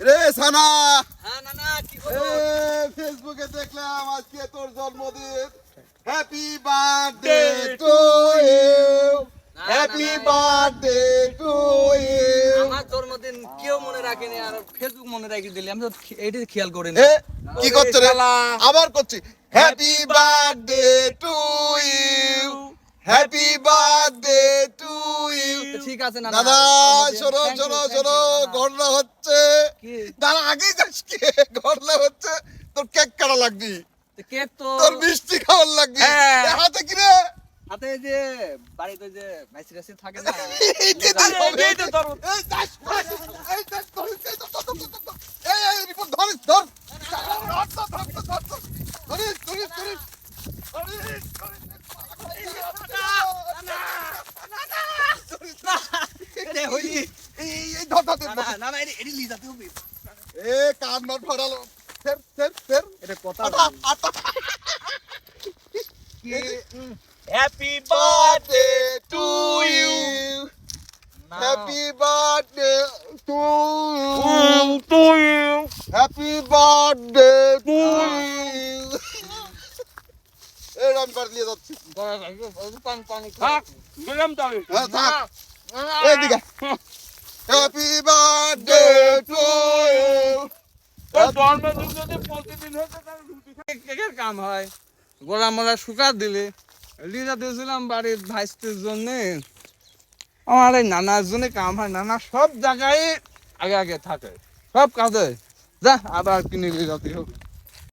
রে সানা, হ্যাঁ নানা কি এ ফেসবুকে দেখলাম আজকে তোর জন্মদিন। Happy birthday to you, happy birthday to you. আমার জন্মদিন কেউ মনে রাখেনি আর ফেসবুক মনে রাখি দিলি, আমি তো এইটা খেয়াল করিনি। এ কি করছ রে? আবার করছি। Happy birthday to you, happy birthday to you. ঠিক আছে না দাদা শোনো শোনো শোনো, ঘটনা হচ্ছে। দাদা আগেই যাস কি ঘটনা হচ্ছে, তোর কেক কাটা লাগবি, কেক তো তোর মিষ্টি খাওয়ার লাগবি। হ্যাঁ। এ হাতে কি রে? হাতে যে বাড়িতে যে মাইসি রাসি থাকে না, এইটা এই তো ধর, এই দাস এই দাস ধর, এই তো ধর, এই রিপোর্ট ধর ধর এরে হইলি না না না এডি লি যাতে হবে। এ কান মার ফাড়ালো, ফের ফের ফের এটা কথা আটা কি happy birthday to you, happy birthday to you, happy birthday to you. এই রান পার দিয়ে যাচ্ছি। পানি থাক গেলাম তবে হ্যাঁ থাক, এইদিকে। Happy birthday to you. কেকের কাম হয়, গোলা মোলা শুকা দিলে লিজা দিয়েছিলাম বাড়ির ভাইস্তের জন্য। আমার এই নানার জন্য কাম হয়, নানা সব জায়গায় আগে আগে থাকে, সব কাজে। যা আবার কিনে লিজাতে হোক।